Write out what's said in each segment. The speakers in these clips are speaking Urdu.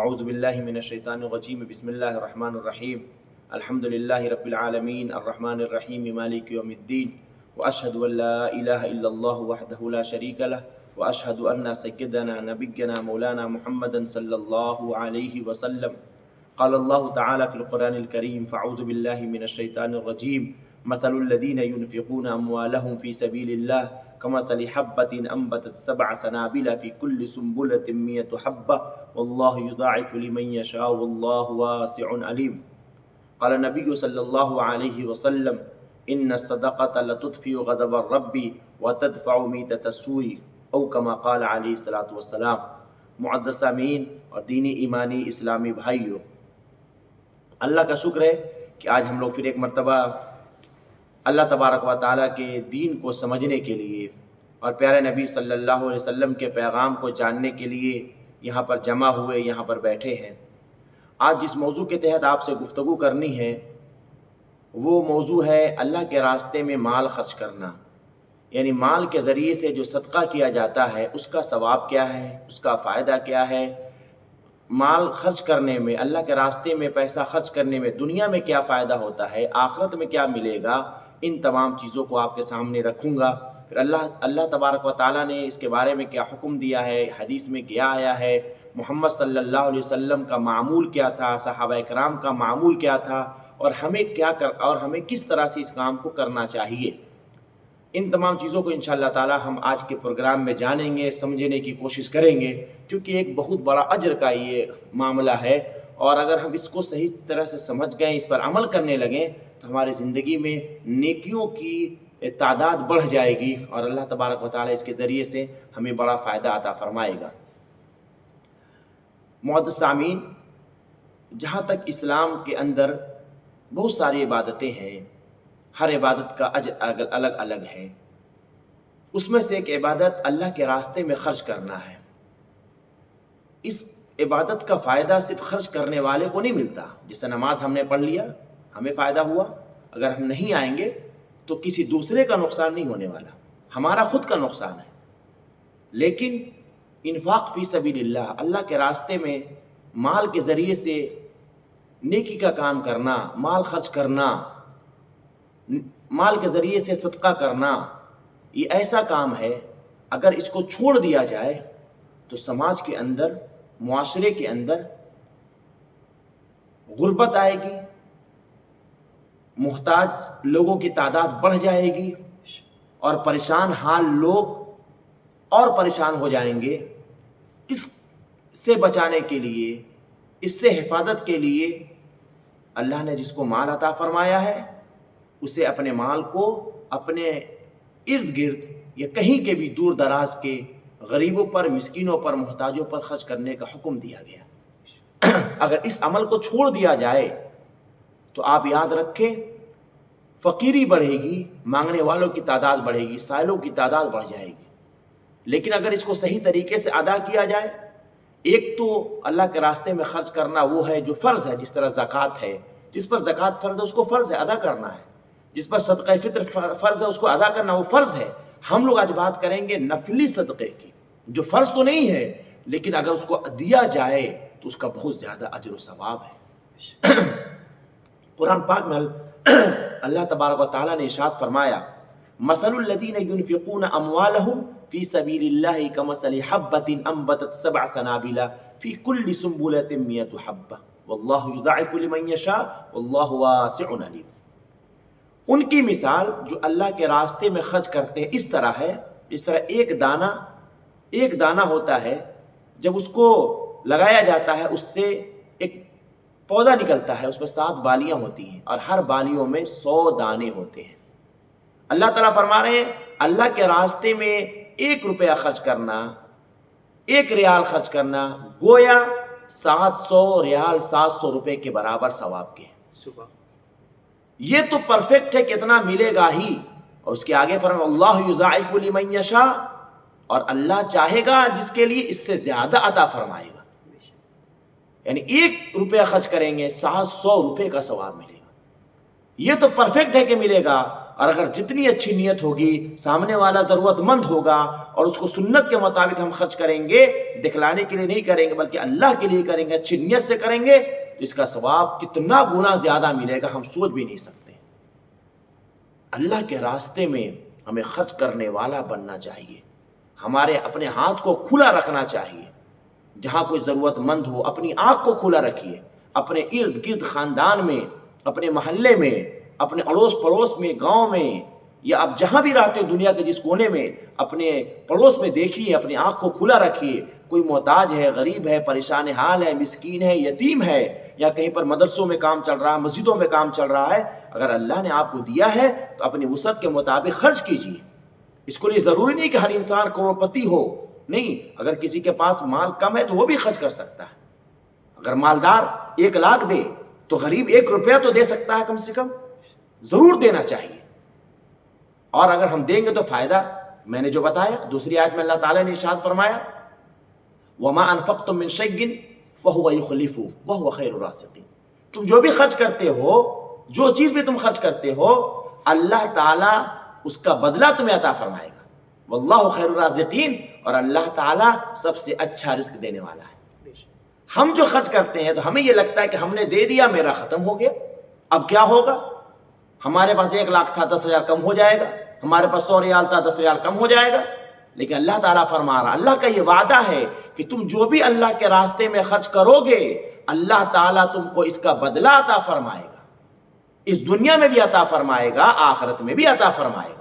اعوذ باللہ من الشیطان الرجیم بسم اللہ الرحمن الرحیم الحمد للہ رب العالمین الرحمن الرحیم مالک یوم الدین واشہد ان لا الہ الا اللہ وحدہ لا شریک لہ واشہد ان سیدنا نبینا مولانا محمد صلی اللہ علیہ وسلم قال اللہ تعالی فی القرآن الکریم فاعوذ باللہ من الشیطان الرجیم مثل الذین ينفقون اموالهم فی سبیل اللہ كمثل حبة أنبتت 7 سنابل في كل سنبلة 100 حبة والله يضاعف لمن يشاء والله واسع عليم. قال النبي صلى الله عليه وسلم إن الصدقة لتطفئ غضب الرب وتدفع ميتة السوء أو كما قال عليه الصلاة والسلام. معزز سامعین اور دینی ایمانی اسلامی بھائیو، اللہ کا شکر ہے کہ آج ہم لوگ پھر ایک مرتبہ اللہ تبارک و تعالیٰ کے دین کو سمجھنے کے لیے اور پیارے نبی صلی اللہ علیہ وسلم کے پیغام کو جاننے کے لیے یہاں پر جمع ہوئے، یہاں پر بیٹھے ہیں. آج جس موضوع کے تحت آپ سے گفتگو کرنی ہے وہ موضوع ہے اللہ کے راستے میں مال خرچ کرنا، یعنی مال کے ذریعے سے جو صدقہ کیا جاتا ہے اس کا ثواب کیا ہے، اس کا فائدہ کیا ہے، مال خرچ کرنے میں، اللہ کے راستے میں پیسہ خرچ کرنے میں دنیا میں کیا فائدہ ہوتا ہے، آخرت میں کیا ملے گا. ان تمام چیزوں کو آپ کے سامنے رکھوں گا. پھر اللہ تبارک و تعالیٰ نے اس کے بارے میں کیا حکم دیا ہے، حدیث میں کیا آیا ہے، محمد صلی اللہ علیہ وسلم کا معمول کیا تھا، صحابہ کرام کا معمول کیا تھا، اور ہمیں کس طرح سے اس کام کو کرنا چاہیے. ان تمام چیزوں کو انشاءاللہ تعالی ہم آج کے پروگرام میں جانیں گے، سمجھنے کی کوشش کریں گے، کیونکہ ایک بہت بڑا اجر کا یہ معاملہ ہے، اور اگر ہم اس کو صحیح طرح سے سمجھ گئے، اس پر عمل کرنے لگیں تو ہماری زندگی میں نیکیوں کی تعداد بڑھ جائے گی، اور اللہ تبارک و تعالی اس کے ذریعے سے ہمیں بڑا فائدہ عطا فرمائے گا. معزز سامعین، جہاں تک اسلام کے اندر بہت ساری عبادتیں ہیں، ہر عبادت کا اجر الگ الگ ہے. اس میں سے ایک عبادت اللہ کے راستے میں خرچ کرنا ہے. اس عبادت کا فائدہ صرف خرچ کرنے والے کو نہیں ملتا. جیسے نماز ہم نے پڑھ لیا، ہمیں فائدہ ہوا، اگر ہم نہیں آئیں گے تو کسی دوسرے کا نقصان نہیں ہونے والا، ہمارا خود کا نقصان ہے. لیکن انفاق فی سبیل اللہ، اللہ کے راستے میں مال کے ذریعے سے نیکی کا کام کرنا، مال خرچ کرنا، مال کے ذریعے سے صدقہ کرنا، یہ ایسا کام ہے اگر اس کو چھوڑ دیا جائے تو سماج کے اندر، معاشرے کے اندر غربت آئے گی، محتاج لوگوں کی تعداد بڑھ جائے گی، اور پریشان حال لوگ اور پریشان ہو جائیں گے. اس سے بچانے کے لیے، اس سے حفاظت کے لیے اللہ نے جس کو مال عطا فرمایا ہے اسے اپنے مال کو اپنے ارد گرد یا کہیں کے بھی دور دراز کے غریبوں پر، مسکینوں پر، محتاجوں پر خرچ کرنے کا حکم دیا گیا. اگر اس عمل کو چھوڑ دیا جائے تو آپ یاد رکھیں، فقیری بڑھے گی، مانگنے والوں کی تعداد بڑھے گی، سائلوں کی تعداد بڑھ جائے گی. لیکن اگر اس کو صحیح طریقے سے ادا کیا جائے، ایک تو اللہ کے راستے میں خرچ کرنا وہ ہے جو فرض ہے، جس طرح زکوٰۃ ہے، جس پر زکوٰۃ فرض ہے اس کو فرض ہے ادا کرنا ہے، جس پر صدقہ فطر فرض ہے اس کو ادا کرنا وہ فرض ہے. ہم لوگ آج بات کریں گے نفلی صدقے کی، جو فرض تو نہیں ہے لیکن اگر اس کو دیا جائے تو اس کا بہت زیادہ اجر و ثواب ہے. قرآن پاک میں اللہ تبارک و تعالیٰ نے ارشاد فرمایا، مثل الذین ينفقون اموالهم فی سبیل اللہ کمثل حبة انبتت 7 سنابل فی کل سنبلۃ 100 حبة واللہ یضاعف لمن یشاء واللہ واسع علیم. ان کی مثال جو اللہ کے راستے میں خرچ کرتے ہیں اس طرح ہے، اس طرح ایک دانہ ہوتا ہے، جب اس کو لگایا جاتا ہے اس سے ایک پودا نکلتا ہے، اس میں 7 بالیاں ہوتی ہیں اور ہر بالیوں میں 100 دانے ہوتے ہیں. اللہ تعالیٰ فرما رہے ہیں اللہ کے راستے میں 1 روپیہ خرچ کرنا، 1 ریال خرچ کرنا گویا 700 ریال، 700 روپے کے برابر ثواب کے. یہ تو پرفیکٹ ہے کہ اتنا ملے گا ہی، اور اس کے آگے فرمایا اللہ یضاعف لمن یشاء، اور اللہ چاہے گا جس کے لیے اس سے زیادہ عطا فرمائے گا. یعنی 1 روپیہ خرچ کریں گے 700 روپے کا ثواب ملے گا. یہ تو پرفیکٹ ہے کہ ملے گا، اور اگر جتنی اچھی نیت ہوگی، سامنے والا ضرورت مند ہوگا اور اس کو سنت کے مطابق ہم خرچ کریں گے، دکھلانے کے لیے نہیں کریں گے بلکہ اللہ کے لیے کریں گے، اچھی نیت سے کریں گے، تو اس کا ثواب کتنا گنا زیادہ ملے گا ہم سوچ بھی نہیں سکتے۔ اللہ کے راستے میں ہمیں خرچ کرنے والا بننا چاہیے، ہمارے اپنے ہاتھ کو کھلا رکھنا چاہیے، جہاں کوئی ضرورت مند ہو اپنی آنکھ کو کھلا رکھیے، اپنے ارد گرد خاندان میں، اپنے محلے میں، اپنے اڑوس پڑوس میں، گاؤں میں، یا آپ جہاں بھی رہتے ہو دنیا کے جس کونے میں، اپنے پڑوس میں دیکھیے، اپنی آنکھ کو کھلا رکھیے، کوئی محتاج ہے، غریب ہے، پریشان حال ہے، مسکین ہے، یتیم ہے، یا کہیں پر مدرسوں میں کام چل رہا ہے، مسجدوں میں کام چل رہا ہے، اگر اللہ نے آپ کو دیا ہے تو اپنی وسعت کے مطابق خرچ کیجیے۔ اس کو لیے ضروری نہیں کہ ہر انسان کروڑپتی ہو، نہیں، اگر کسی کے پاس مال کم ہے تو وہ بھی خرچ کر سکتا ہے۔ اگر مالدار 1 لاکھ دے تو غریب 1 روپیہ تو دے سکتا ہے، کم سے کم ضرور دینا چاہیے، اور اگر ہم دیں گے تو فائدہ میں نے جو بتایا۔ دوسری آیت میں اللہ تعالیٰ نے ارشاد فرمایا وَمَا أَنفَقْتُم مِّن شَيْءٍ فَهُوَ يُخْلِفُهُ وَهُوَ خَيْرُ الرَّازِقِينَ۔ تم جو بھی خرچ کرتے ہو، جو چیز بھی تم خرچ کرتے ہو، اللہ تعالیٰ اس کا بدلہ تمہیں عطا فرمائے گا۔ واللہ خیر الرازقین، اور اللہ تعالیٰ سب سے اچھا رزق دینے والا ہے۔ ہم جو خرچ کرتے ہیں تو ہمیں یہ لگتا ہے کہ ہم نے دے دیا، میرا ختم ہو گیا، اب کیا ہوگا؟ ہمارے پاس 1 لاکھ تھا، 10,000 کم ہو جائے گا، ہمارے پاس 100 ریال تھا، 10 ریال کم ہو جائے گا۔ لیکن اللہ تعالیٰ فرما رہا، اللہ کا یہ وعدہ ہے کہ تم جو بھی اللہ کے راستے میں خرچ کرو گے، اللہ تعالیٰ تم کو اس کا بدلہ عطا فرمائے گا، اس دنیا میں بھی عطا فرمائے گا، آخرت میں بھی عطا فرمائے گا۔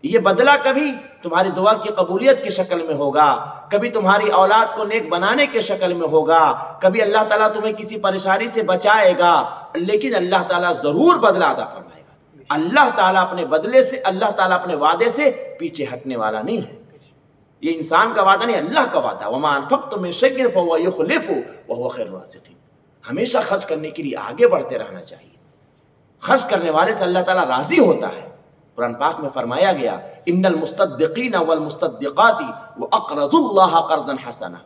یہ بدلہ کبھی تمہاری دعا کی قبولیت کی شکل میں ہوگا، کبھی تمہاری اولاد کو نیک بنانے کے شکل میں ہوگا، کبھی اللہ تعالیٰ تمہیں کسی پریشانی سے بچائے گا، لیکن اللہ تعالیٰ ضرور بدلہ عطا فرمائے گا۔ اللہ تعالیٰ اپنے بدلے سے، اللہ تعالیٰ اپنے وعدے سے پیچھے ہٹنے والا نہیں ہے۔ یہ انسان کا وعدہ نہیں، اللہ کا وعدہ۔ وَمَا أَنفَقْتُم مِّن شَيْءٍ فَهُوَ يُخْلِفُهُ وَهُوَ خَيْرُ الرَّازِقِينَ۔ ہمیشہ خرچ کرنے کے لیے آگے بڑھتے رہنا چاہیے، خرچ کرنے والے سے اللہ تعالیٰ راضی ہوتا ہے۔ قرآن پاک میں فرمایا گیا ان المصدقین والمصدقات واقرضوا اللہ قرضا حسنا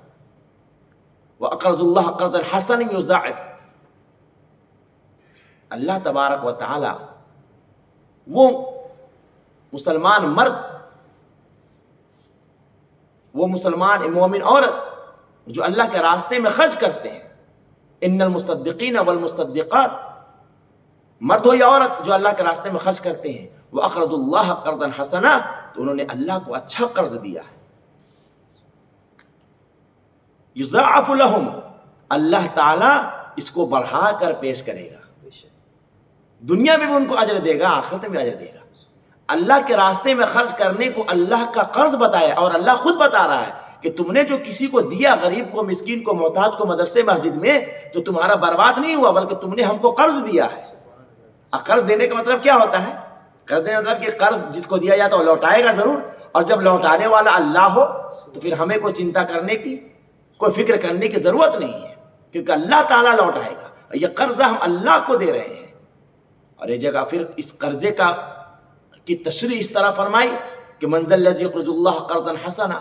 واقرضوا اللہ قرضا حسنا یضاعف۔ اللہ تبارک و تعالی وہ مسلمان مرد، وہ مسلمان مومن عورت جو اللہ کے راستے میں خرچ کرتے ہیں، ان المصدقین والمصدقات، مرد ہو یا عورت جو اللہ کے راستے میں خرچ کرتے ہیں، وَأَقْرَضُوا اللَّهَ قَرْضًا حَسَنًا، تو انہوں نے اللہ کو اچھا قرض دیا ہے۔ یضاعف لہم، اللہ تعالیٰ اس کو بڑھا کر پیش کرے گا، دنیا میں بھی ان کو اجر دے گا، آخرت میں بھی اجر دے گا۔ اللہ کے راستے میں خرچ کرنے کو اللہ کا قرض بتایا، اور اللہ خود بتا رہا ہے کہ تم نے جو کسی کو دیا، غریب کو، مسکین کو، محتاج کو، مدرسے مسجد میں، تو تمہارا برباد نہیں ہوا بلکہ تم نے ہم کو قرض دیا ہے۔ قرض دینے کا مطلب کیا ہوتا ہے؟ قرض دینے کا مطلب کہ قرض جس کو دیا جاتا ہے وہ لوٹائے گا ضرور، اور جب لوٹانے والا اللہ ہو تو پھر ہمیں کوئی چنتا کرنے کی، کوئی فکر کرنے کی ضرورت نہیں ہے، کیونکہ اللہ تعالیٰ لوٹائے گا۔ یہ قرضہ ہم اللہ کو دے رہے ہیں۔ اور یہ جگہ پھر اس قرضے کی تشریح اس طرح فرمائی کہ من ذا الذی یقرض اللہ قرضا حسنا،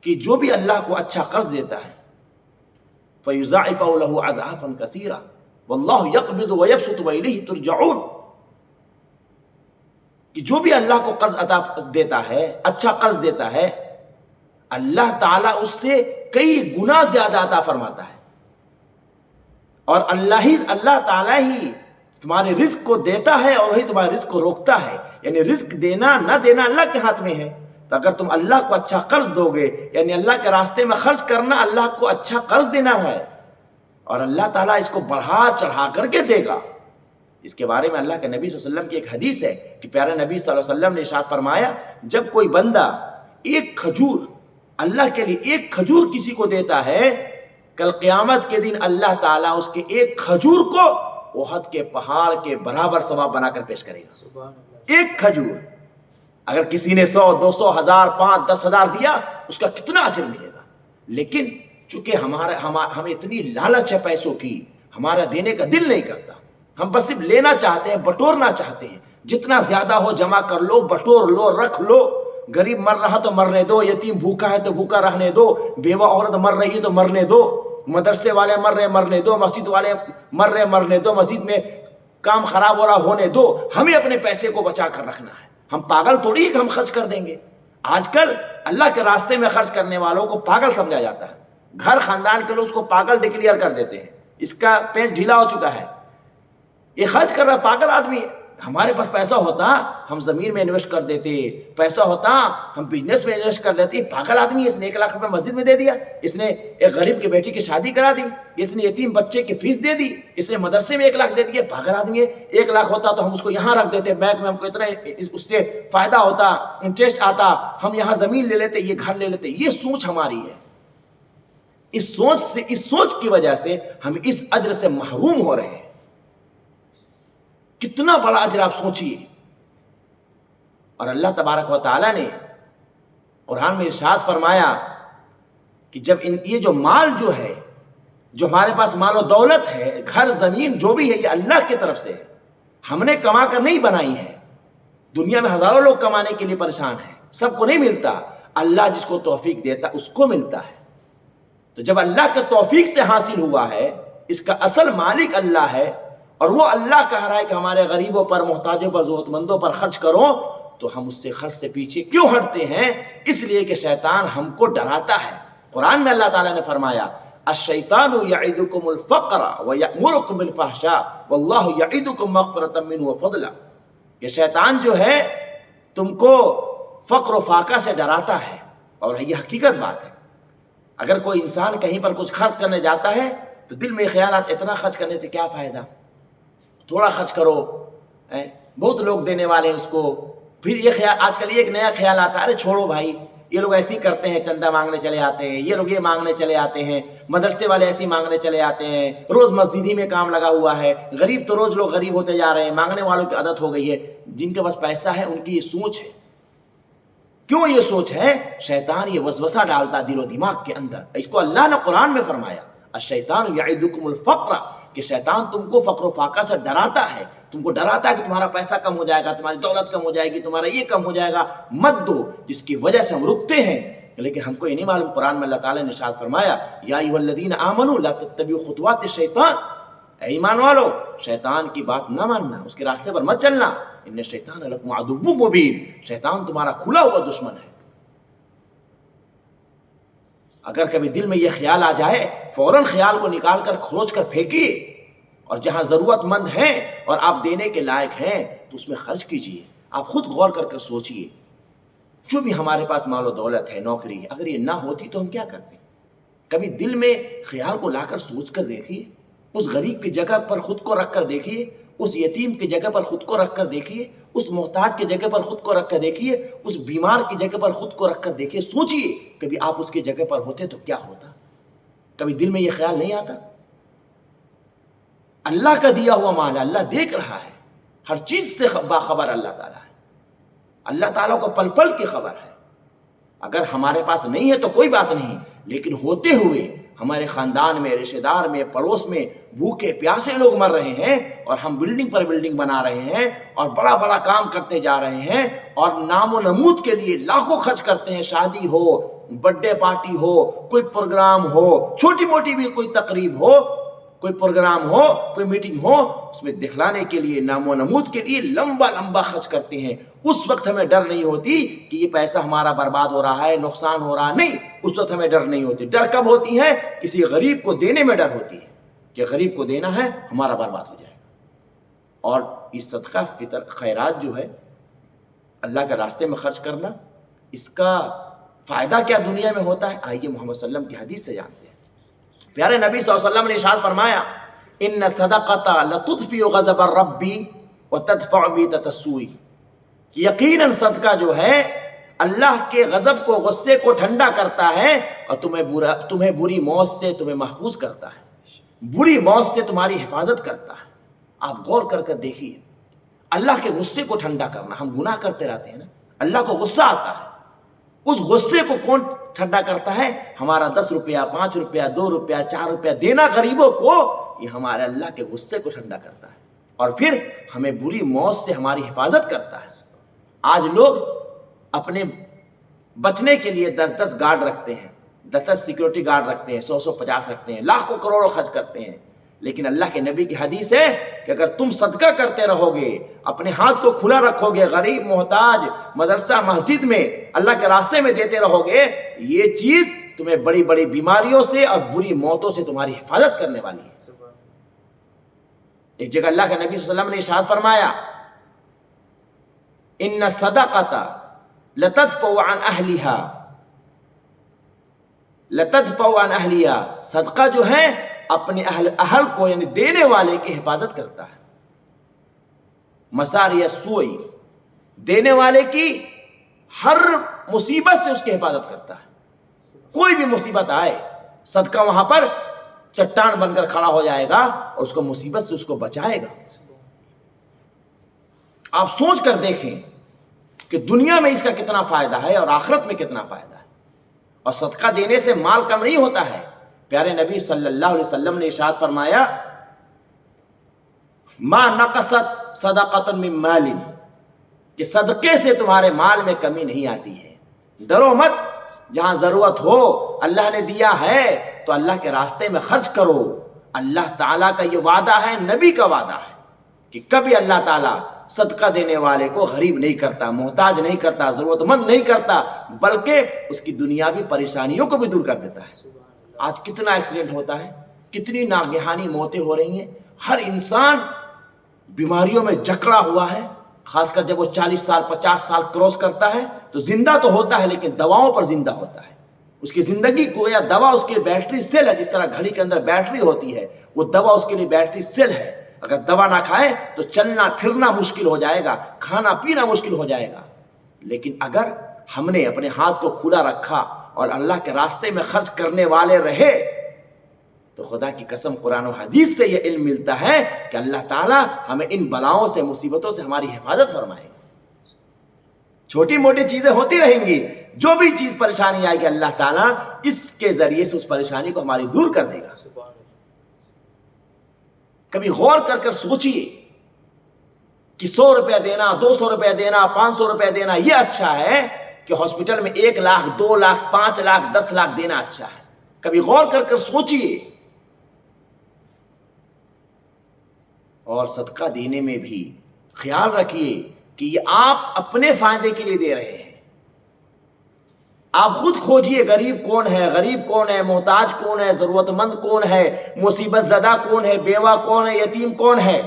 کہ جو بھی اللہ کو اچھا قرض دیتا ہے فیضاعفہ لہ اضعافا کثیرا واللہ یقبض ویبسط والیہ ترجعون، کہ جو بھی اللہ کو قرض عطا دیتا ہے، اچھا قرض دیتا ہے، اللہ تعالیٰ اس سے کئی گنا زیادہ عطا فرماتا ہے، اور اللہ تعالیٰ ہی تمہارے رزق کو دیتا ہے اور وہی تمہارے رزق کو روکتا ہے، یعنی رزق دینا نہ دینا اللہ کے ہاتھ میں ہے۔ تو اگر تم اللہ کو اچھا قرض دو گے، یعنی اللہ کے راستے میں خرچ کرنا، اللہ کو اچھا قرض دینا ہے، اور اللہ تعالیٰ اس کو بڑھا چڑھا کر کے دے گا۔ اس کے بارے میں اللہ کے نبی صلی اللہ علیہ وسلم کی ایک حدیث ہے کہ پیارے نبی صلی اللہ علیہ وسلم نے ارشاد فرمایا، جب کوئی بندہ ایک کھجور، اللہ کے لیے ایک کھجور کسی کو دیتا ہے، کل قیامت کے دن اللہ تعالیٰ اس کے ایک کھجور کو احد کے پہاڑ کے برابر ثواب بنا کر پیش کرے گا۔ ایک کھجور، اگر کسی نے 100، 200، 1000، 5، 10,000 دیا، اس کا کتنا اجر ملے گا۔ لیکن چونکہ ہمیں اتنی لالچ ہے پیسوں کی، ہمارا دینے کا دل نہیں کرتا، ہم بس صرف لینا چاہتے ہیں، بٹورنا چاہتے ہیں، جتنا زیادہ ہو جمع کر لو، بٹور لو، رکھ لو، غریب مر رہا تو مرنے دو، یتیم بھوکا ہے تو بھوکا رہنے دو، بیوہ عورت مر رہی ہے تو مرنے دو، مدرسے والے مر رہے مرنے دو، مسجد والے مر رہے مرنے دو، مسجد میں کام خراب ہو رہا ہونے دو، ہمیں اپنے پیسے کو بچا کر رکھنا ہے. ہم پاگل تھوڑی کہ ہم خرچ کر دیں گے. آج کل اللہ کے راستے میں خرچ کرنے والوں کو پاگل سمجھا جاتا ہے. گھر خاندان کے لوگ اس کو پاگل ڈکلیئر کر دیتے ہیں، اس کا پیچ ڈھیلا ہو چکا ہے، یہ خرچ کر رہا پاگل آدمی. ہمارے پاس پیسہ ہوتا ہم زمین میں انویسٹ کر دیتے، پیسہ ہوتا ہم بزنس میں انویسٹ کر لیتے. پاگل آدمی اس نے 1 لاکھ روپے مسجد میں دے دیا، اس نے ایک غریب کی بیٹی کی شادی کرا دی، اس نے یتیم بچے کی فیس دے دی، اس نے مدرسے میں 1 لاکھ دے دیا. پاگل آدمی ہے. 1 لاکھ ہوتا تو ہم اس کو یہاں رکھ دیتے بینک میں، ہم کو اتنا اس سے فائدہ ہوتا، انٹرسٹ آتا، ہم یہاں زمین لے لیتے، یہ گھر لے لیتے. یہ سوچ ہماری ہے. اس سوچ کی وجہ سے ہم اس اجر سے محروم ہو رہے ہیں. کتنا بڑا اجر آپ سوچئے. اور اللہ تبارک و تعالیٰ نے قرآن میں ارشاد فرمایا کہ جب یہ جو مال جو ہے، جو ہمارے پاس مال و دولت ہے، گھر زمین جو بھی ہے، یہ اللہ کی طرف سے ہے. ہم نے کما کر نہیں بنائی ہے. دنیا میں ہزاروں لوگ کمانے کے لیے پریشان ہیں، سب کو نہیں ملتا. اللہ جس کو توفیق دیتا اس کو ملتا ہے. تو جب اللہ کے توفیق سے حاصل ہوا ہے، اس کا اصل مالک اللہ ہے، اور وہ اللہ کہہ رہا ہے کہ ہمارے غریبوں پر، محتاجوں پر، ضرورت مندوں پر خرچ کرو، تو ہم اس سے خرچ سے پیچھے کیوں ہٹتے ہیں؟ اس لیے کہ شیطان ہم کو ڈراتا ہے. قرآن میں اللہ تعالیٰ نے فرمایا الشیطان یعدکم الفقر ویأمرکم بالفحشاء واللہ یعدکم مغفرۃ منہ وفضلا. کہ شیطان جو ہے تم کو فقر و فاقہ سے ڈراتا ہے، اور یہ حقیقت بات ہے. اگر کوئی انسان کہیں پر کچھ خرچ کرنے جاتا ہے تو دل میں خیالات اتنا خرچ کرنے سے کیا فائدہ، تھوڑا خرچ کرو، بہت لوگ دینے والے ہیں اس کو. پھر یہ خیال، آج کل یہ ایک نیا خیال آتا ہے، ارے چھوڑو بھائی، یہ لوگ ایسے ہی کرتے ہیں، چندہ مانگنے چلے آتے ہیں، یہ لوگ یہ مانگنے چلے آتے ہیں، مدرسے والے ایسے ہی مانگنے چلے آتے ہیں، روز مسجد ہی میں کام لگا ہوا ہے. غریب تو روز لوگ غریب ہوتے جا رہے ہیں، مانگنے والوں کی عادت ہو گئی ہے. جن کے پاس پیسہ ہے ان کی یہ سوچ ہے. کیوں یہ سوچ ہے؟ شیطان یہ وسوسہ ڈالتا دل و دماغ کے اندر. اس کو اللہ نے قرآن میں فرمایا الشیطان یعدکم الفقر، کہ شیطان تم کو فقر و فاقہ سے ڈراتا ہے. تم کو ڈراتا ہے کہ تمہارا پیسہ کم ہو جائے گا، تمہاری دولت کم ہو جائے گی، تمہارا یہ کم ہو جائے گا، مت دو. جس کی وجہ سے ہم رکتے ہیں. لیکن ہم کو یہ نہیں معلوم، قرآن میں اللہ تعالیٰ نے ارشاد فرمایا یا ایھا الذین آمنوا لا تتبعوا خطوات الشیطان، اے ایمان والو شیطان کی بات نہ ماننا، اس کے راستے پر مت چلنا. ان الشیطان لکم عدو مبین، شیطان تمہارا کھلا ہوا دشمن ہے. اگر کبھی دل میں یہ خیال آ جائے، فوراً خیال کو نکال کر کھروچ کر پھینکیے، اور جہاں ضرورت مند ہیں اور آپ دینے کے لائق ہیں تو اس میں خرچ کیجیے. آپ خود غور کر کر سوچئے، جو بھی ہمارے پاس مال و دولت ہے، نوکری ہے، اگر یہ نہ ہوتی تو ہم کیا کرتے؟ کبھی دل میں خیال کو لا کر سوچ کر دیکھیے. اس غریب کی جگہ پر خود کو رکھ کر دیکھیے، اس یتیم کی جگہ پر خود کو رکھ کر دیکھیے، اس محتاج کی جگہ پر خود کو رکھ کر دیکھیے، اس بیمار کی جگہ پر خود کو رکھ کر دیکھیے. سوچئے کبھی آپ اس کی جگہ پر ہوتے تو کیا ہوتا. کبھی دل میں یہ خیال نہیں آتا؟ اللہ کا دیا ہوا مال ہے، اللہ دیکھ رہا ہے، ہر چیز سے باخبر اللہ تعالیٰ ہے. اللہ تعالیٰ کو پل پل کی خبر ہے. اگر ہمارے پاس نہیں ہے تو کوئی بات نہیں، لیکن ہوتے ہوئے ہمارے خاندان میں، رشتہ دار میں، پڑوس میں بھوکے پیاسے لوگ مر رہے ہیں، اور ہم بلڈنگ پر بلڈنگ بنا رہے ہیں اور بڑا بڑا کام کرتے جا رہے ہیں، اور نام و نمود کے لیے لاکھوں خرچ کرتے ہیں. شادی ہو، برتھ ڈے پارٹی ہو، کوئی پروگرام ہو، چھوٹی موٹی بھی کوئی تقریب ہو، کوئی پروگرام ہو، کوئی میٹنگ ہو، اس میں دکھلانے کے لیے، نام و نمود کے لیے لمبا لمبا خرچ کرتے ہیں. اس وقت ہمیں ڈر نہیں ہوتی کہ یہ پیسہ ہمارا برباد ہو رہا ہے، نقصان ہو رہا ہے. نہیں، اس وقت ہمیں ڈر نہیں ہوتی. ڈر کب ہوتی ہے؟ کسی غریب کو دینے میں ڈر ہوتی ہے کہ غریب کو دینا ہے، ہمارا برباد ہو جائے گا. اور یہ صدقہ فطر خیرات جو ہے، اللہ کے راستے میں خرچ کرنا، اس کا فائدہ کیا دنیا میں ہوتا ہے؟ آئیے محمد صلی اللہ علیہ وسلم کی حدیث سے جانتے ہیں. پیارے نبی صلی اللہ علیہ وسلم نے ارشاد فرمایا ان الصدقۃ لتطفئ غضب الرب وتدفع میتۃ السوء، یقیناً صدقہ جو ہے اللہ کے غضب کو، غصے کو ٹھنڈا کرتا ہے، اور تمہیں بری موت سے تمہیں محفوظ کرتا ہے، بری موت سے تمہاری حفاظت کرتا ہے. آپ غور کر کر دیکھیے، اللہ کے غصے کو ٹھنڈا کرنا. ہم گناہ کرتے رہتے ہیں نا، اللہ کو غصہ آتا ہے. اس غصے کو کون ٹھنڈا کرتا ہے؟ ہمارا 10 روپیہ، 5 روپیہ، 2 روپیہ، 4 روپیہ دینا غریبوں کو، یہ ہمارے اللہ کے غصے کو ٹھنڈا کرتا ہے، اور پھر ہمیں بری موت سے ہماری حفاظت کرتا ہے. آج لوگ اپنے بچنے کے لیے 10 گارڈ رکھتے ہیں، 10 سیکورٹی گارڈ رکھتے ہیں، 100 150 رکھتے ہیں، لاکھوں کروڑوں خرچ کرتے ہیں، لیکن اللہ کے نبی کی حدیث ہے کہ اگر تم صدقہ کرتے رہو گے، اپنے ہاتھ کو کھلا رکھو گے، غریب محتاج مدرسہ مسجد میں اللہ کے راستے میں دیتے رہو گے، یہ چیز تمہیں بڑی بڑی بیماریوں سے اور بری موتوں سے تمہاری حفاظت کرنے والی ہے۔ ایک جگہ اللہ کے نبی صلی اللہ علیہ وسلم نے ارشاد فرمایا، ان الصدقۃ لتدفع عن اہلها، صدقہ جو ہے اپنے اہل کو یعنی دینے والے کی حفاظت کرتا ہے، مساری السوء، دینے والے کی ہر مصیبت سے اس کی حفاظت کرتا ہے۔ کوئی بھی مصیبت آئے، صدقہ وہاں پر چٹان بن کر کھڑا ہو جائے گا اور اس کو مصیبت سے اس کو بچائے گا۔ آپ سوچ کر دیکھیں کہ دنیا میں اس کا کتنا فائدہ ہے اور آخرت میں کتنا فائدہ ہے۔ اور صدقہ دینے سے مال کم نہیں ہوتا ہے۔ پیارے نبی صلی اللہ علیہ وسلم نے ارشاد فرمایا، ما نقصت صدقۃ من مال، کہ صدقے سے تمہارے مال میں کمی نہیں آتی ہے۔ ڈرو مت، جہاں ضرورت ہو اللہ نے دیا ہے تو اللہ کے راستے میں خرچ کرو۔ اللہ تعالیٰ کا یہ وعدہ ہے، نبی کا وعدہ ہے کہ کبھی اللہ تعالیٰ صدقہ دینے والے کو غریب نہیں کرتا، محتاج نہیں کرتا، ضرورت مند نہیں کرتا، بلکہ اس کی دنیاوی پریشانیوں کو بھی دور کر دیتا ہے۔ آج کتنا ایکسیڈنٹ ہوتا ہے، کتنی ناگہانی موتیں ہو رہی ہیں، ہر انسان بیماریوں میں جکڑا ہوا ہے، خاص کر جب وہ 40 سال 50 سال کراس کرتا ہے تو زندہ تو ہوتا ہے لیکن دواؤں پر زندہ ہوتا ہے۔ اس کی زندگی کو یا دوا اس کے بیٹری سیل ہے، جس طرح گھڑی کے اندر بیٹری ہوتی ہے، وہ دوا اس کے لیے بیٹری سیل ہے۔ اگر دوا نہ کھائے تو چلنا پھرنا مشکل ہو جائے گا، کھانا پینا مشکل ہو جائے گا۔ لیکن اگر ہم نے اپنے ہاتھ کو کھلا رکھا اور اللہ کے راستے میں خرچ کرنے والے رہے تو خدا کی قسم قرآن و حدیث سے یہ علم ملتا ہے کہ اللہ تعالیٰ ہمیں ان بلاؤں سے مصیبتوں سے ہماری حفاظت فرمائے گا۔ چھوٹی موٹی چیزیں ہوتی رہیں گی، جو بھی چیز پریشانی آئے گی اللہ تعالیٰ اس کے ذریعے سے اس پریشانی کو ہماری دور کر دے گا۔ کبھی غور کر کر سوچئے کہ 100 روپیہ دینا، 200 روپیہ دینا، 500 روپیہ دینا یہ اچھا ہے کہ ہاسپٹل میں 1 لاکھ 2 لاکھ 5 لاکھ 10 لاکھ دینا اچھا ہے؟ کبھی غور کر کر سوچئے۔ اور صدقہ دینے میں بھی خیال رکھیے کہ یہ آپ اپنے فائدے کے لیے دے رہے ہیں۔ آپ خود کھوجئے غریب کون ہے، غریب کون ہے، محتاج کون ہے، ضرورت مند کون ہے، مصیبت زدہ کون ہے، بیوہ کون ہے، یتیم کون ہے۔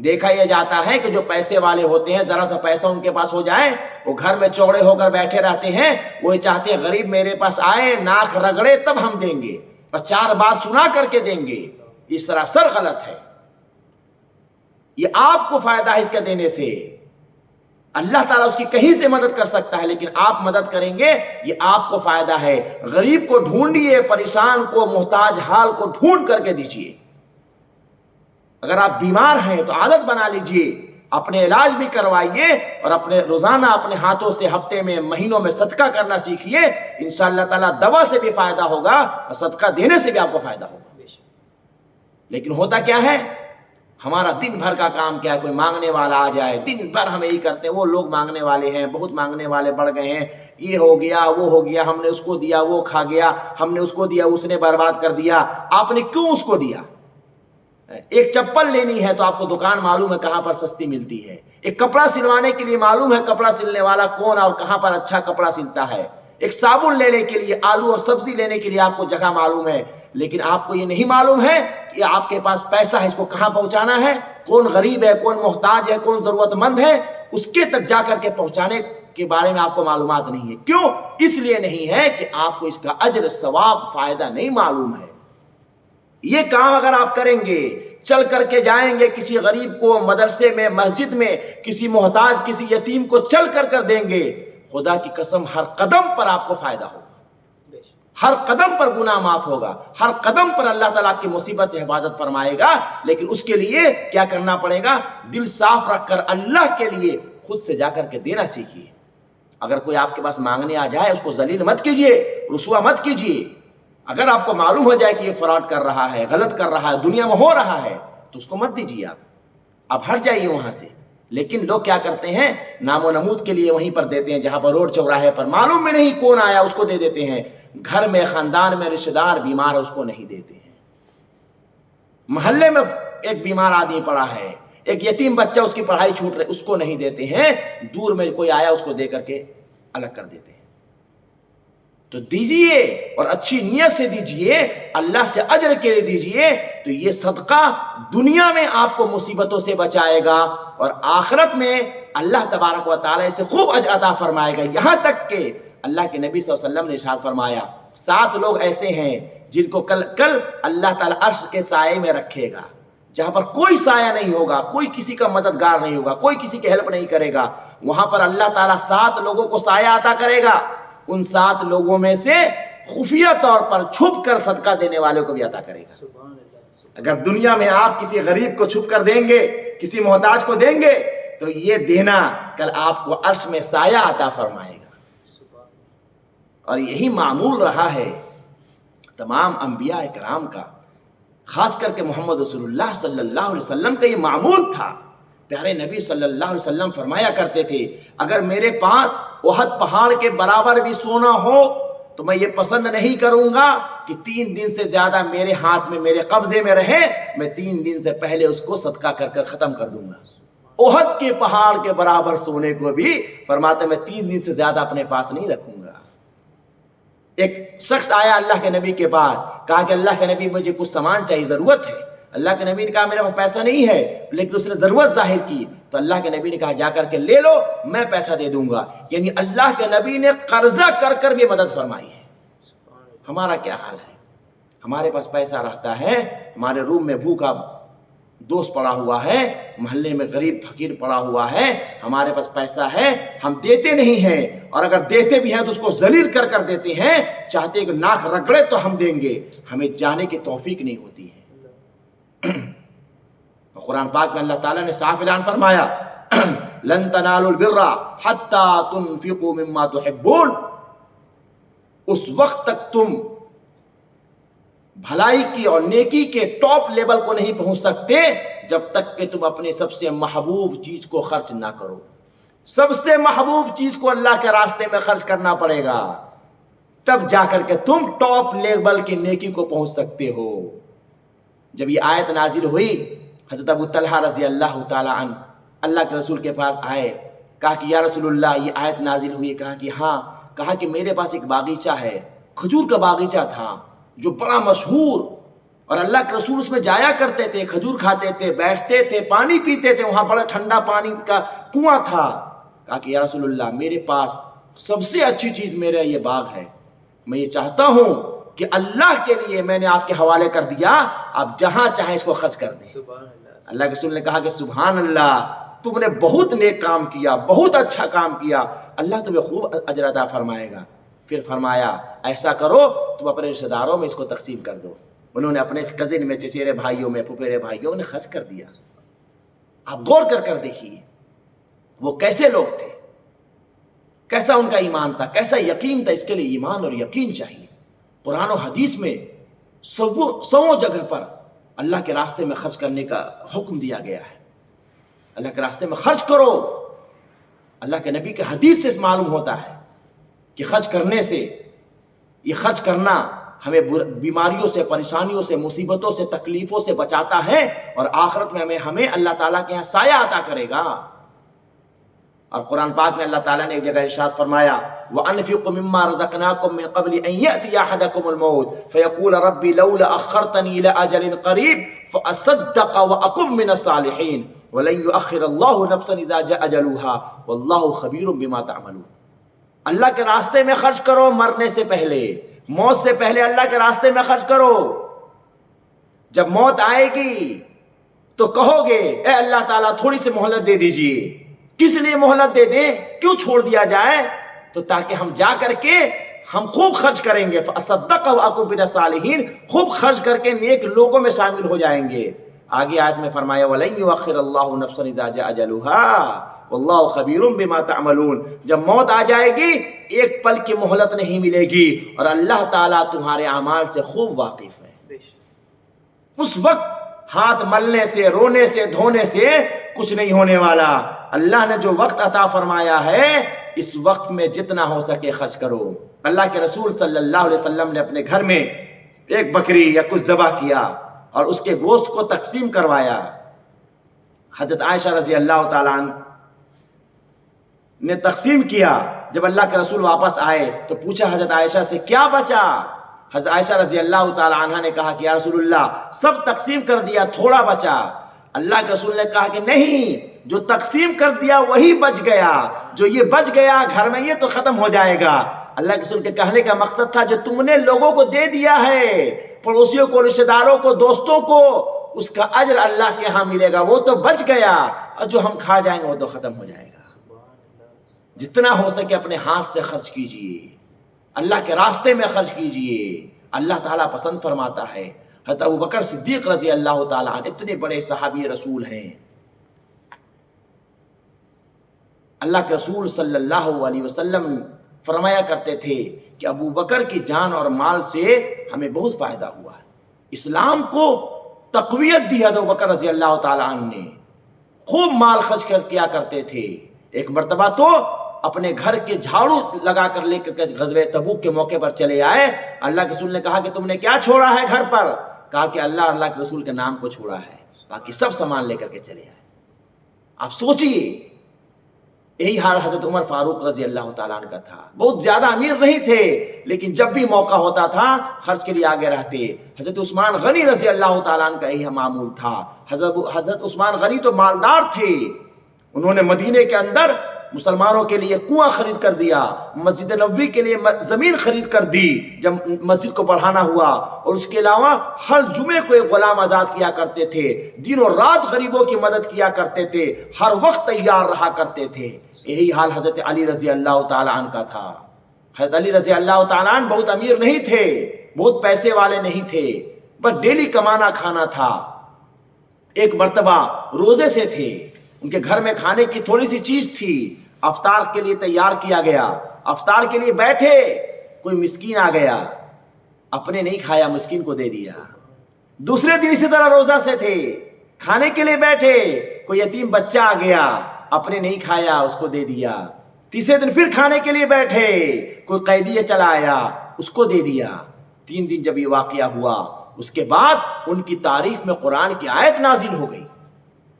دیکھا یہ جاتا ہے کہ جو پیسے والے ہوتے ہیں، ذرا سا پیسہ ان کے پاس ہو جائے وہ گھر میں چوڑے ہو کر بیٹھے رہتے ہیں، وہ چاہتے ہیں غریب میرے پاس آئے، ناک رگڑے تب ہم دیں گے اور 4 بات سنا کر کے دیں گے۔ یہ سراسر غلط ہے۔ یہ آپ کو فائدہ ہے اس کے دینے سے، اللہ تعالیٰ اس کی کہیں سے مدد کر سکتا ہے لیکن آپ مدد کریں گے یہ آپ کو فائدہ ہے۔ غریب کو ڈھونڈیے، پریشان کو، محتاج حال کو ڈھونڈ کر کے دیجیے۔ اگر آپ بیمار ہیں تو عادت بنا لیجئے، اپنے علاج بھی کروائیے اور اپنے روزانہ اپنے ہاتھوں سے ہفتے میں مہینوں میں صدقہ کرنا سیکھیے۔ انشاءاللہ تعالیٰ دوا سے بھی فائدہ ہوگا اور صدقہ دینے سے بھی آپ کو فائدہ ہوگا۔ لیکن ہوتا کیا ہے، ہمارا دن بھر کا کام کیا ہے، کوئی مانگنے والا آ جائے، دن بھر ہم یہی کرتے ہیں، وہ لوگ مانگنے والے ہیں، بہت مانگنے والے بڑھ گئے ہیں، یہ ہو گیا وہ ہو گیا، ہم نے اس کو دیا وہ کھا گیا، ہم نے اس کو دیا اس نے برباد کر دیا۔ آپ نے کیوں اس کو دیا؟ ایک چپل لینی ہے تو آپ کو دکان معلوم ہے کہاں پر سستی ملتی ہے، ایک کپڑا سلوانے کے لیے معلوم ہے کپڑا سلنے والا کون اور کہاں پر اچھا کپڑا سلتا ہے، ایک صابن لینے کے لیے، آلو اور سبزی لینے کے لیے آپ کو جگہ معلوم ہے، لیکن آپ کو یہ نہیں معلوم ہے کہ آپ کے پاس پیسہ ہے، اس کو کہاں پہنچانا ہے، کون غریب ہے، کون محتاج ہے، کون ضرورت مند ہے، اس کے تک جا کر کے پہنچانے کے بارے میں آپ کو معلومات نہیں ہے۔ کیوں؟ اس لیے نہیں ہے کہ آپ کو اس کا اجر ثواب فائدہ نہیں معلوم ہے۔ یہ کام اگر آپ کریں گے، چل کر کے جائیں گے کسی غریب کو مدرسے میں، مسجد میں، کسی محتاج کسی یتیم کو چل کر دیں گے، خدا کی قسم ہر قدم پر آپ کو فائدہ ہوگا، ہر قدم پر گناہ معاف ہوگا، ہر قدم پر اللہ تعالیٰ آپ کی مصیبت سے حفاظت فرمائے گا۔ لیکن اس کے لیے کیا کرنا پڑے گا؟ دل صاف رکھ کر اللہ کے لیے خود سے جا کر کے دینا سیکھیے۔ اگر کوئی آپ کے پاس مانگنے آ جائے اس کو ذلیل مت کیجیے، رسوا مت کیجیے۔ اگر آپ کو معلوم ہو جائے کہ یہ فراڈ کر رہا ہے، غلط کر رہا ہے، دنیا میں ہو رہا ہے تو اس کو مت دیجیے، آپ ہٹ جائیے وہاں سے۔ لیکن لوگ کیا کرتے ہیں، نام و نمود کے لیے وہیں پر دیتے ہیں جہاں پر روڈ چوراہے پر معلوم میں نہیں کون آیا اس کو دے دیتے ہیں، گھر میں خاندان میں رشتہ دار بیمار ہے اس کو نہیں دیتے ہیں۔ محلے میں ایک بیمار آدمی پڑا ہے، ایک یتیم بچہ اس کی پڑھائی چھوٹ رہی، اس کو نہیں دیتے ہیں، دور میں کوئی آیا اس کو دے کر کے الگ کر دیتے ہیں۔ تو دیجئے اور اچھی نیت سے دیجئے، اللہ سے اجر کے لیے دیجئے، تو یہ صدقہ دنیا میں آپ کو مصیبتوں سے بچائے گا اور آخرت میں اللہ تبارک و تعالیٰ سے خوب اجر عطا فرمائے گا۔ یہاں تک کہ اللہ کے نبی صلی اللہ علیہ وسلم نے ارشاد فرمایا 7 لوگ ایسے ہیں جن کو کل اللہ تعالیٰ عرش کے سائے میں رکھے گا، جہاں پر کوئی سایہ نہیں ہوگا، کوئی کسی کا مددگار نہیں ہوگا، کوئی کسی کی ہیلپ نہیں کرے گا، وہاں پر اللہ تعالیٰ 7 لوگوں کو سایہ عطا کرے گا۔ ان 7 لوگوں میں سے خفیہ طور پر چھپ کر صدقہ دینے والوں کو بھی عطا کرے گا۔ اگر دنیا میں آپ کسی غریب کو چھپ کر دیں گے، کسی محتاج کو دیں گے، تو یہ دینا کل آپ کو عرش میں سایہ عطا فرمائے گا۔ اور یہی معمول رہا ہے تمام انبیاء کرام کا، خاص کر کے محمد رسول اللہ صلی اللہ علیہ وسلم کا یہ معمول تھا۔ پیارے نبی صلی اللہ علیہ وسلم فرمایا کرتے تھے اگر میرے پاس احد پہاڑ کے برابر بھی سونا ہو تو میں یہ پسند نہیں کروں گا کہ 3 دن سے زیادہ میرے ہاتھ میں، میرے قبضے میں رہے، میں 3 دن سے پہلے اس کو صدقہ کر کر ختم کر دوں گا۔ احد کے پہاڑ کے برابر سونے کو بھی فرماتے میں 3 دن سے زیادہ اپنے پاس نہیں رکھوں گا۔ ایک شخص آیا اللہ کے نبی کے پاس، کہا کہ اللہ کے نبی مجھے کچھ سامان چاہیے، ضرورت ہے۔ اللہ کے نبی نے کہا میرے پاس پیسہ نہیں ہے، لیکن اس نے ضرورت ظاہر کی تو اللہ کے نبی نے کہا جا کر کے لے لو، میں پیسہ دے دوں گا۔ یعنی اللہ کے نبی نے قرضہ کر کر بھی مدد فرمائی ہے۔ ہمارا کیا حال ہے؟ ہمارے پاس پیسہ رہتا ہے، ہمارے روم میں بھوکا دوست پڑا ہوا ہے، محلے میں غریب فقیر پڑا ہوا ہے، ہمارے پاس پیسہ ہے، ہم دیتے نہیں ہیں، اور اگر دیتے بھی ہیں تو اس کو ذلیل کر کر دیتے ہیں، چاہتے کہ ناک رگڑے تو ہم دیں گے، ہمیں جانے کی توفیق نہیں ہوتی ہے۔ قرآن پاک میں اللہ تعالیٰ نے صاف اعلان فرمایا لن تنالوا البر حتی تنفقوا مما تحبون، اس وقت تک تم بھلائی کی اور نیکی کے ٹاپ لیول کو نہیں پہنچ سکتے جب تک کہ تم اپنے سب سے محبوب چیز کو خرچ نہ کرو۔ سب سے محبوب چیز کو اللہ کے راستے میں خرچ کرنا پڑے گا، تب جا کر کے تم ٹاپ لیول کی نیکی کو پہنچ سکتے ہو۔ جب یہ آیت نازل ہوئی، حضرت ابو طلحہ رضی اللہ تعالی عنہ اللہ کے رسول کے پاس آئے، کہا کہ یا رسول اللہ یہ آیت نازل ہوئی، کہا کہ ہاں، کہا کہ میرے پاس ایک باغیچہ ہے، کھجور کا باغیچہ تھا جو بڑا مشہور، اور اللہ کے رسول اس میں جایا کرتے تھے، کھجور کھاتے تھے، بیٹھتے تھے، پانی پیتے تھے، وہاں بڑا ٹھنڈا پانی کا کنواں تھا۔ کہا کہ یا رسول اللہ میرے پاس سب سے اچھی چیز میرا یہ باغ ہے، میں یہ چاہتا ہوں کہ اللہ کے لیے میں نے آپ کے حوالے کر دیا، آپ جہاں چاہیں اس کو خرچ کر دیں۔ اللہ کے رسول نے کہا کہ سبحان اللہ، تم نے بہت نیک کام کیا، بہت اچھا کام کیا، اللہ تمہیں خوب اجر عطا فرمائے گا۔ پھر فرمایا ایسا کرو تم اپنے رشتہ داروں میں اس کو تقسیم کر دو۔ انہوں نے اپنے کزن میں، چچیرے بھائیوں میں، پھپھیرے بھائیوں نے خرچ کر دیا۔ آپ غور کر کر دیکھیے وہ کیسے لوگ تھے، کیسا ان کا ایمان تھا، کیسا یقین تھا۔ اس کے لیے ایمان اور یقین چاہیے۔ قرآن و حدیث میں 100 جگہ پر اللہ کے راستے میں خرچ کرنے کا حکم دیا گیا ہے۔ اللہ کے راستے میں خرچ کرو۔ اللہ کے نبی کے حدیث سے معلوم ہوتا ہے کہ خرچ کرنے سے، یہ خرچ کرنا ہمیں بیماریوں سے، پریشانیوں سے، مصیبتوں سے، تکلیفوں سے بچاتا ہے، اور آخرت میں ہمیں اللہ تعالیٰ کے یہاں سایہ عطا کرے گا۔ اور قرآن پاک میں اللہ تعالیٰ نے ایک جگہ ارشاد فرمایا وَأَنفِقُوا مِمَّا رَزَقْنَاكُم مِّن قَبْلِ أَن يَأْتِيَ أَحَدَكُمُ الْمَوْتُ فَيَقُولَ رَبِّ لَوْلَا أَخَّرْتَنِي إِلَىٰ أَجَلٍ قَرِيبٍ فَأَصَدَّقَ وَأَكُن مِّنَ الصَّالِحِينَ وَلَن يُؤَخِّرَ اللَّهُ نَفْسًا إِذَا جَاءَ أَجَلُهَا وَاللَّهُ خَبِيرٌ بِمَا تَعْمَلُونَ۔ اللہ کے راستے میں خرچ کرو، مرنے سے پہلے، موت سے پہلے اللہ کے راستے میں خرچ کرو۔ جب موت آئے گی تو کہو گے اے اللہ تعالیٰ تھوڑی سی مہلت دے دیجئے۔ کس لیے مہلت دے دیں، کیوں چھوڑ دیا جائے؟ تو تاکہ ہم جا کر کے ہم خوب خرچ کریں گے، فَأَصَدَّقَ وَأَكُن مِّنَ الصَّالِحِينَ، خوب خرچ کر کے نیک لوگوں میں شامل ہو جائیں گے۔ آگے آیت میں فرمایا وَلَن يُؤَخِّرَ اللَّهُ نَفْسًا إِذَا جَاءَ أَجَلُهَا وَاللَّهُ خَبِيرٌ بِمَا تَعْمَلُونَ۔ جب موت آ جائے گی ایک پل کی مہلت نہیں ملے گی، اور اللہ تعالیٰ تمہارے اعمال سے خوب واقف ہے۔ اس وقت ہاتھ ملنے سے، رونے سے، دھونے سے کچھ نہیں ہونے والا۔ اللہ نے جو وقت عطا فرمایا ہے اس وقت میں جتنا ہو سکے خرچ کرو۔ اللہ کے رسول صلی اللہ علیہ وسلم نے اپنے گھر میں ایک بکری یا کچھ ذبح کیا اور اس کے گوشت کو تقسیم کروایا۔ حضرت عائشہ رضی اللہ تعالیٰ عنہ نے تقسیم کیا۔ جب اللہ کے رسول واپس آئے تو پوچھا حضرت عائشہ سے کیا بچا؟ حضرت عائشہ رضی اللہ تعالیٰ عنہ نے کہا کہ یا رسول اللہ سب تقسیم کر دیا، تھوڑا بچا۔ اللہ کے رسول نے کہا کہ نہیں، جو تقسیم کر دیا وہی بچ گیا، جو یہ بچ گیا گھر میں یہ تو ختم ہو جائے گا۔ اللہ کے رسول کے کہنے کا مقصد تھا جو تم نے لوگوں کو دے دیا ہے، پڑوسیوں کو، رشتہ داروں کو، دوستوں کو، اس کا اجر اللہ کے ہاں ملے گا، وہ تو بچ گیا، اور جو ہم کھا جائیں گے وہ تو ختم ہو جائے گا۔ جتنا ہو سکے اپنے ہاتھ سے خرچ کیجئے، اللہ کے راستے میں خرچ کیجئے، اللہ تعالیٰ پسند فرماتا ہے۔ حضرت ابوبکر صدیق رضی اللہ تعالیٰ عنہ اتنے بڑے صحابی رسول ہیں، اللہ کے رسول صلی اللہ علیہ وسلم فرمایا کرتے تھے کہ ابوبکر کی جان اور مال سے ہمیں بہت فائدہ ہوا ہے۔ اسلام کو تقویت دی حضرت ابوبکر رضی اللہ تعالیٰ عنہ نے، خوب مال خرچ کیا کرتے تھے۔ ایک مرتبہ تو اپنے گھر کے جھاڑو لگا کر لے کر غزوہ تبوک کے موقع پر چلے آئے۔ اللہ کے رسول نے کہا کہ تم نے کیا چھوڑا ہے گھر پر؟ کہا کہ اللہ کے رسول کے نام کو چھوڑا ہے، باقی سب سامان لے کر کے چلے آئے۔ آپ سوچئے، یہی حال حضرت عمر فاروق رضی اللہ تعالیٰ عنہ کا تھا۔ بہت زیادہ امیر نہیں تھے لیکن جب بھی موقع ہوتا تھا خرچ کے لیے آگے رہتے۔ حضرت عثمان غنی رضی اللہ تعالیٰ عنہ کا یہی معمول تھا۔ حضرت عثمان غنی تو مالدار تھے، انہوں نے مدینے کے اندر مسلمانوں کے لیے کنواں خرید کر دیا، مسجد نبوی کے لیے زمین خرید کر دی جب مسجد کو بڑھانا ہوا، اور اس کے علاوہ ہر جمعے کو ایک غلام آزاد کیا کرتے تھے، دن و رات غریبوں کی مدد کیا کرتے تھے، ہر وقت تیار رہا کرتے تھے۔ یہی حال حضرت علی رضی اللہ تعالیٰ عنہ کا تھا۔ حضرت علی رضی اللہ تعالیٰ عنہ بہت امیر نہیں تھے، بہت پیسے والے نہیں تھے، بس ڈیلی کمانا کھانا تھا۔ ایک مرتبہ روزے سے تھے، ان کے گھر میں کھانے کی تھوڑی سی چیز تھی، افطار کے لیے تیار کیا گیا، افطار کے لیے بیٹھے، کوئی مسکین آ گیا، اپنے نہیں کھایا مسکین کو دے دیا۔ دوسرے دن اسی طرح روزہ سے تھے، کھانے کے لیے بیٹھے، کوئی یتیم بچہ آ گیا، اپنے نہیں کھایا اس کو دے دیا۔ تیسرے دن پھر کھانے کے لیے بیٹھے، کوئی قیدی چلا آیا، اس کو دے دیا۔ 3 دن جب یہ واقعہ ہوا، اس کے بعد ان کی تعریف میں قرآن کی آیت نازل ہو گئی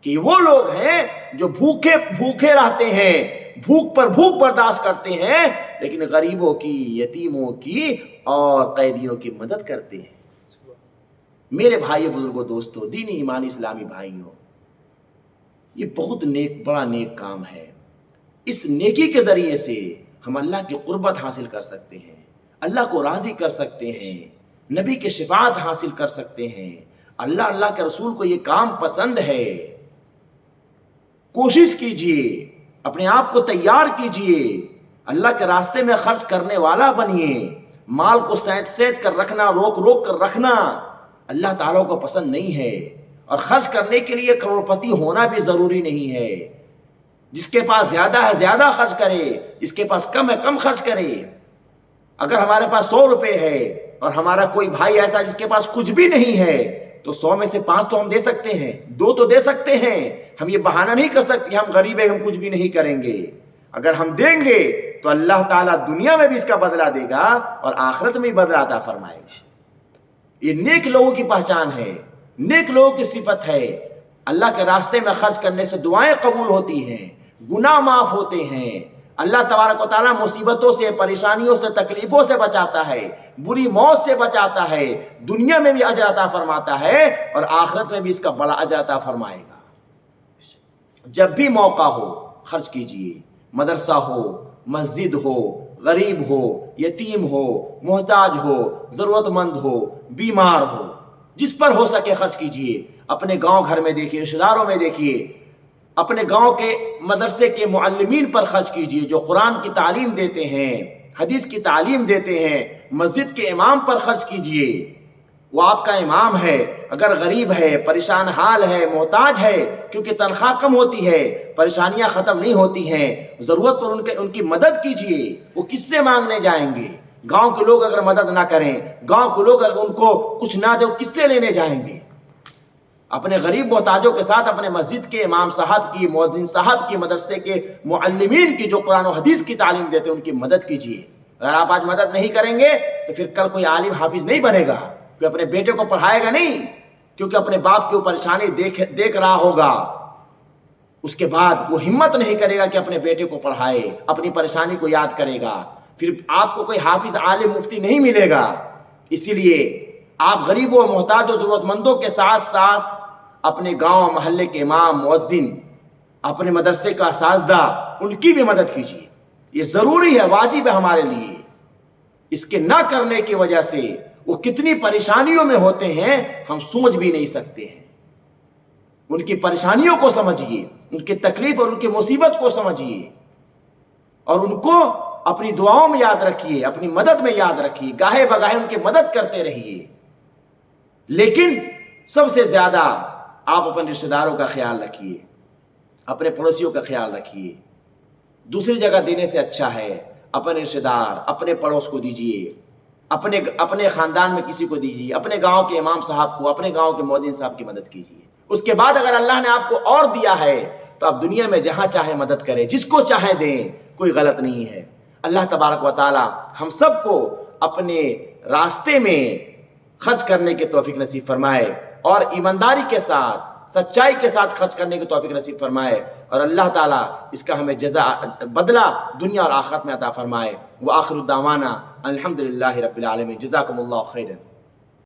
کہ وہ لوگ ہیں جو بھوکے رہتے ہیں، بھوک پر بھوک برداشت کرتے ہیں، لیکن غریبوں کی، یتیموں کی اور قیدیوں کی مدد کرتے ہیں۔ میرے بھائی بزرگوں، دوستو، دینی ایمانی اسلامی بھائیوں، یہ بہت بڑا نیک کام ہے۔ اس نیکی کے ذریعے سے ہم اللہ کی قربت حاصل کر سکتے ہیں، اللہ کو راضی کر سکتے ہیں، نبی کی شفاعت حاصل کر سکتے ہیں۔ اللہ کے رسول کو یہ کام پسند ہے۔ کوشش کیجئے، اپنے آپ کو تیار کیجئے، اللہ کے راستے میں خرچ کرنے والا بنیے۔ مال کو سینت کر رکھنا، روک کر رکھنا اللہ تعالیٰ کو پسند نہیں ہے، اور خرچ کرنے کے لیے کروڑپتی ہونا بھی ضروری نہیں ہے۔ جس کے پاس زیادہ ہے زیادہ خرچ کرے، جس کے پاس کم ہے کم خرچ کرے۔ اگر ہمارے پاس 100 روپے ہے اور ہمارا کوئی بھائی ایسا جس کے پاس کچھ بھی نہیں ہے، تو 100 میں سے 5 تو ہم دے سکتے ہیں، 2 تو دے سکتے ہیں۔ ہم یہ بہانہ نہیں کر سکتے کہ ہم غریب ہیں، ہم کچھ بھی نہیں کریں گے۔ اگر ہم دیں گے تو اللہ تعالیٰ دنیا میں بھی اس کا بدلہ دے گا اور آخرت میں بھی بدلہ عطا فرمائے گا۔ یہ نیک لوگوں کی پہچان ہے، نیک لوگوں کی صفت ہے۔ اللہ کے راستے میں خرچ کرنے سے دعائیں قبول ہوتی ہیں، گناہ معاف ہوتے ہیں، اللہ تبارک و تعالیٰ مصیبتوں سے، پریشانیوں سے، تکلیفوں سے بچاتا ہے، بری موت سے بچاتا ہے، دنیا میں بھی اجر عطا فرماتا ہے اور آخرت میں بھی اس کا بڑا اجر عطا فرمائے گا۔ جب بھی موقع ہو خرچ کیجئے، مدرسہ ہو، مسجد ہو، غریب ہو، یتیم ہو، محتاج ہو، ضرورت مند ہو، بیمار ہو، جس پر ہو سکے خرچ کیجئے۔ اپنے گاؤں گھر میں دیکھیے، رشتہ داروں میں دیکھیے، اپنے گاؤں کے مدرسے کے معلمین پر خرچ کیجئے جو قرآن کی تعلیم دیتے ہیں، حدیث کی تعلیم دیتے ہیں۔ مسجد کے امام پر خرچ کیجئے، وہ آپ کا امام ہے، اگر غریب ہے، پریشان حال ہے، محتاج ہے، کیونکہ تنخواہ کم ہوتی ہے، پریشانیاں ختم نہیں ہوتی ہیں، ضرورت پر ان کی مدد کیجئے۔ وہ کس سے مانگنے جائیں گے؟ گاؤں کے لوگ اگر مدد نہ کریں، گاؤں کے لوگ اگر ان کو کچھ نہ دیں، کس سے لینے جائیں گے؟ اپنے غریب محتاجوں کے ساتھ اپنے مسجد کے امام صاحب کی، مؤذن صاحب کی، مدرسے کے معلمین کی جو قرآن و حدیث کی تعلیم دیتے ہیں ان کی مدد کیجئے۔ اگر آپ آج مدد نہیں کریں گے تو پھر کل کوئی عالم حافظ نہیں بنے گا، کوئی اپنے بیٹے کو پڑھائے گا نہیں، کیونکہ اپنے باپ کی وہ پریشانی دیکھ رہا ہوگا، اس کے بعد وہ ہمت نہیں کرے گا کہ اپنے بیٹے کو پڑھائے، اپنی پریشانی کو یاد کرے گا، پھر آپ کو کوئی حافظ عالم مفتی نہیں ملے گا۔ اسی لیے آپ غریبوں محتاج و ضرورت مندوں کے ساتھ ساتھ اپنے گاؤں محلے کے امام، مؤذن، اپنے مدرسے کا اساتذہ، ان کی بھی مدد کیجیے۔ یہ ضروری ہے، واجب ہے ہمارے لیے۔ اس کے نہ کرنے کی وجہ سے وہ کتنی پریشانیوں میں ہوتے ہیں ہم سمجھ بھی نہیں سکتے ہیں۔ ان کی پریشانیوں کو سمجھیے، ان کی تکلیف اور ان کی مصیبت کو سمجھیے، اور ان کو اپنی دعاؤں میں یاد رکھیے، اپنی مدد میں یاد رکھیے، گاہے بگاہے ان کی مدد کرتے رہیے۔ لیکن سب سے زیادہ آپ اپنے رشتہ داروں کا خیال رکھیے، اپنے پڑوسیوں کا خیال رکھیے۔ دوسری جگہ دینے سے اچھا ہے اپنے رشتہ دار، اپنے پڑوس کو دیجیے، اپنے خاندان میں کسی کو دیجیے، اپنے گاؤں کے امام صاحب کو، اپنے گاؤں کے مؤذن صاحب کی مدد کیجیے۔ اس کے بعد اگر اللہ نے آپ کو اور دیا ہے تو آپ دنیا میں جہاں چاہے مدد کریں، جس کو چاہے دیں، کوئی غلط نہیں ہے۔ اللہ تبارک و تعالی ہم سب کو اپنے راستے میں خرچ کرنے کی توفیق نصیب فرمائے، اور ایمانداری کے ساتھ، سچائی کے ساتھ خرچ کرنے کی توفیق نصیب فرمائے، اور اللہ تعالیٰ اس کا ہمیں بدلہ دنیا اور آخرت میں عطا فرمائے۔ وآخر دعوانا الحمدللہ رب العالمین۔ جزاکم اللہ خیرا۔